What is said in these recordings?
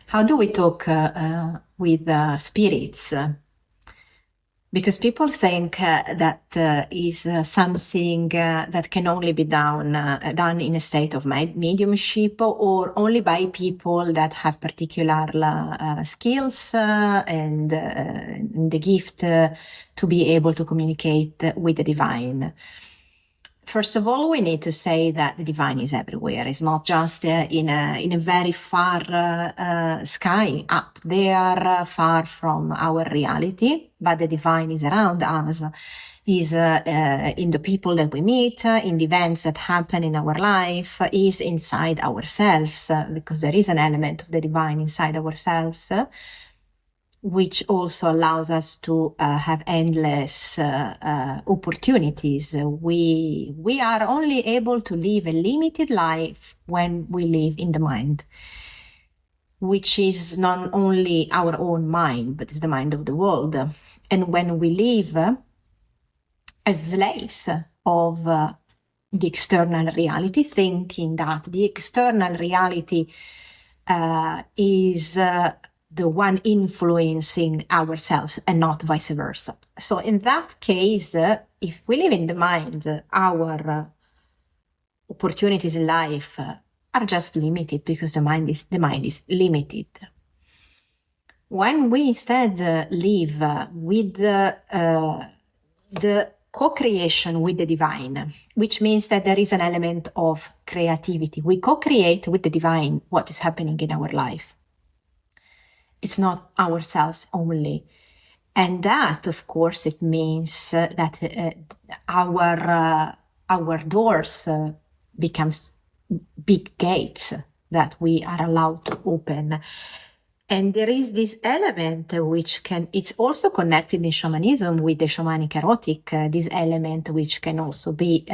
How do we talk with spirits? Because people think that is something that can only be done in a state of mediumship, or only by people that have particular skills and the gift to be able to communicate with the divine. First of all, we need to say that the divine is everywhere. It's not just in a very far sky up there, far from our reality, but the divine is around us, is in the people that we meet, in the events that happen in our life, is inside ourselves, because there is an element of the divine inside ourselves, which also allows us to have endless opportunities. We are only able to live a limited life when we live in the mind, which is not only our own mind, but it's the mind of the world. And when we live as slaves of the external reality, thinking that the external reality is the one influencing ourselves and not vice versa. So in that case, if we live in the mind, our opportunities in life are just limited, because the mind is limited. When we instead live with the co-creation with the divine, which means that there is an element of creativity. We co-create with the divine what is happening in our life. It's not ourselves only. And that, of course, it means that our doors becomes big gates that we are allowed to open. And there is this element it's also connected in shamanism with the shamanic erotic, this element which can also be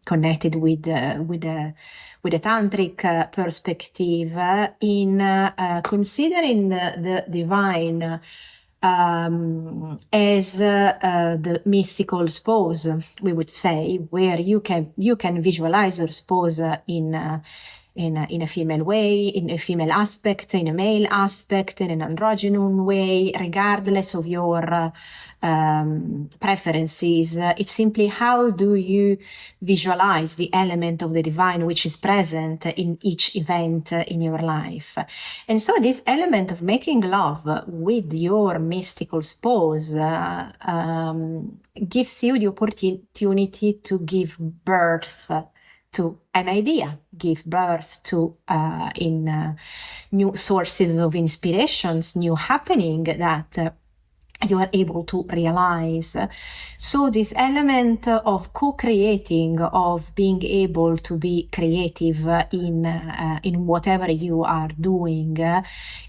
connected with the tantric perspective in considering the divine as the mystical spouse, we would say, where you can visualize your spouse in a female way, in a female aspect, in a male aspect, in an androgynous way, regardless of your preferences. It's simply how do you visualize the element of the divine which is present in each event in your life. And so this element of making love with your mystical spouse gives you the opportunity to give birth to an idea, give birth to new sources of inspirations, new happening that you are able to realize. So this element of co-creating, of being able to be creative in whatever you are doing,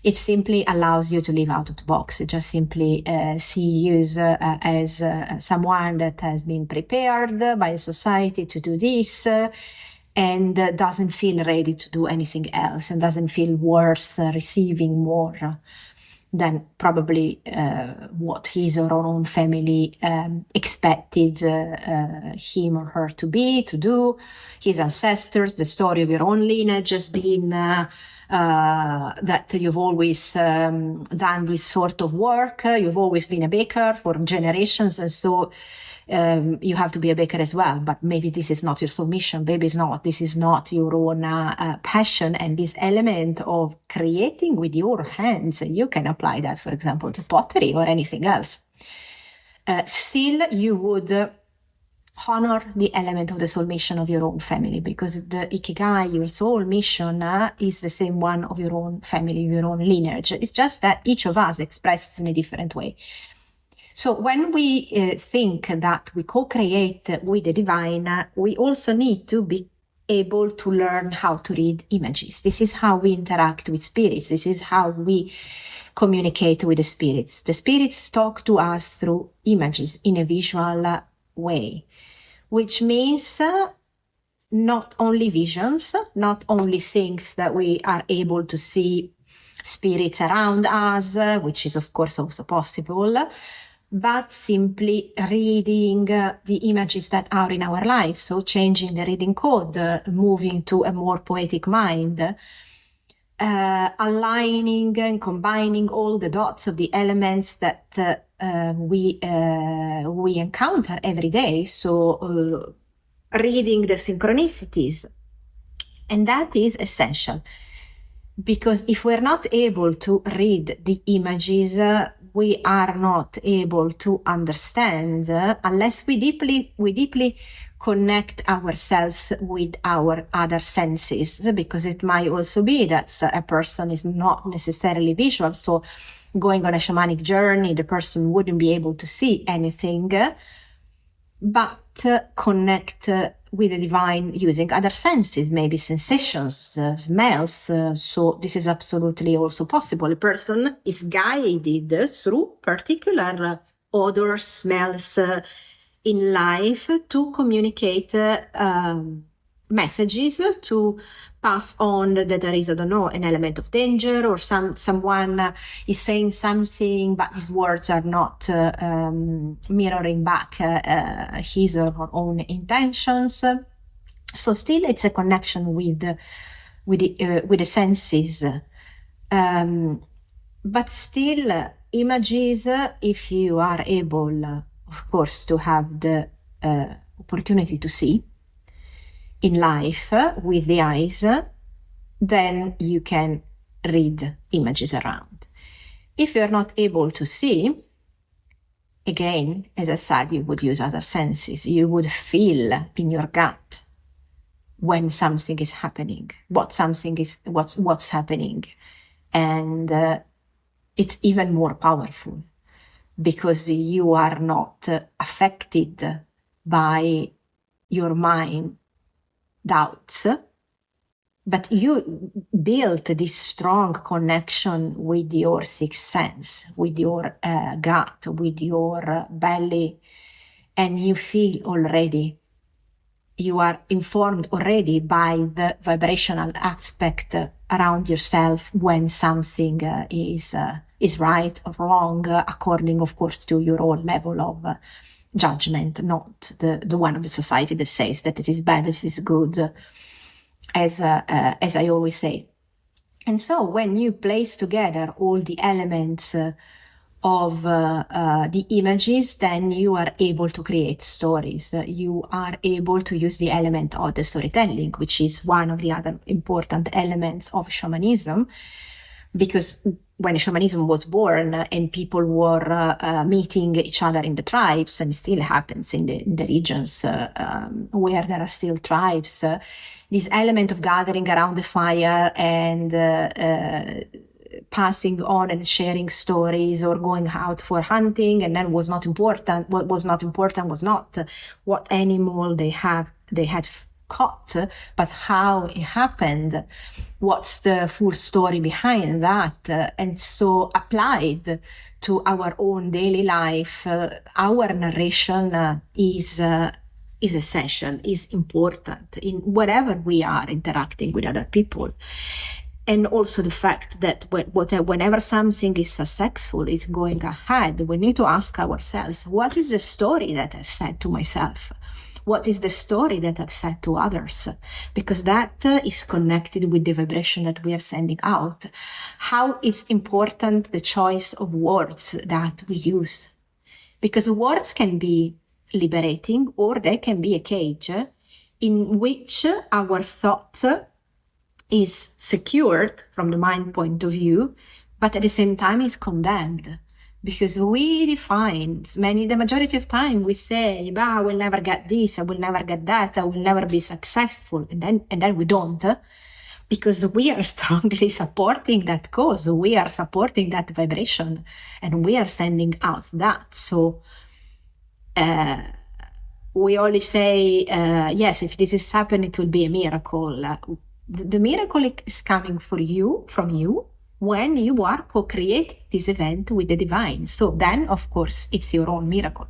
it simply allows you to live out of the box. It just simply see you as someone that has been prepared by society to do this, and doesn't feel ready to do anything else, and doesn't feel worth receiving more than probably what his or her own family expected him or her to do, his ancestors, the story of your own lineage has been that you've always done this sort of work, you've always been a baker for generations, and so you have to be a baker as well, but maybe this is not your soul mission, maybe this is not your own passion. And this element of creating with your hands, you can apply that, for example, to pottery or anything else. Still, you would honor the element of the soul mission of your own family, because the Ikigai, your soul mission, is the same one of your own family, your own lineage. It's just that each of us expresses in a different way. So when we think that we co-create with the divine, we also need to be able to learn how to read images. This is how we interact with spirits. This is how we communicate with the spirits. The spirits talk to us through images in a visual way, which means not only visions, not only things that we are able to see spirits around us, which is of course also possible, but simply reading the images that are in our lives. So changing the reading code, moving to a more poetic mind, aligning and combining all the dots of the elements that we encounter every day. So reading the synchronicities. And that is essential, because if we're not able to read the images, we are not able to understand unless we deeply connect ourselves with our other senses, because it might also be that a person is not necessarily visual. So going on a shamanic journey, the person wouldn't be able to see anything, but connect with the divine using other senses, maybe sensations, smells. So this is absolutely also possible. A person is guided through particular odors, smells in life to communicate messages, to pass on that there is, I don't know, an element of danger, or someone is saying something, but his words are not mirroring back his or her own intentions. So still, it's a connection with the senses, but still, images. If you are able, of course, to have the opportunity to see in life with the eyes, then you can read images around. If you're not able to see, again, as I said, you would use other senses. You would feel in your gut when something is happening, what's happening. And it's even more powerful because you are not affected by your mind doubts, but you built this strong connection with your sixth sense, with your gut, with your belly, and you feel already, you are informed already by the vibrational aspect around yourself when something is right or wrong, according, of course, to your own level of judgment, not the one of the society that says that it is bad, this is good, as I always say. And so when you place together all the elements of the images, then you are able to create stories. You are able to use the element of the storytelling, which is one of the other important elements of shamanism, because when shamanism was born and people were meeting each other in the tribes, and it still happens in the regions where there are still tribes, this element of gathering around the fire and passing on and sharing stories, or going out for hunting, and then was not important. What was not important was not what animal they had caught, but how it happened, what's the full story behind that. And so applied to our own daily life, our narration is essential, is important in whatever we are interacting with other people. And also the fact that whenever something is successful, is going ahead, we need to ask ourselves, what is the story that I've said to myself? What is the story that I've said to others? Because that is connected with the vibration that we are sending out. How is important the choice of words that we use? Because words can be liberating, or they can be a cage in which our thought is secured from the mind point of view, but at the same time is condemned. Because we define, the majority of time we say, I will never get this, I will never get that, I will never be successful. And then we don't, because we are strongly supporting that cause. We are supporting that vibration, and we are sending out that. So we only say, yes, if this is happening, it will be a miracle. The miracle is coming from you, when you are co-creating this event with the divine. So then, of course, it's your own miracle.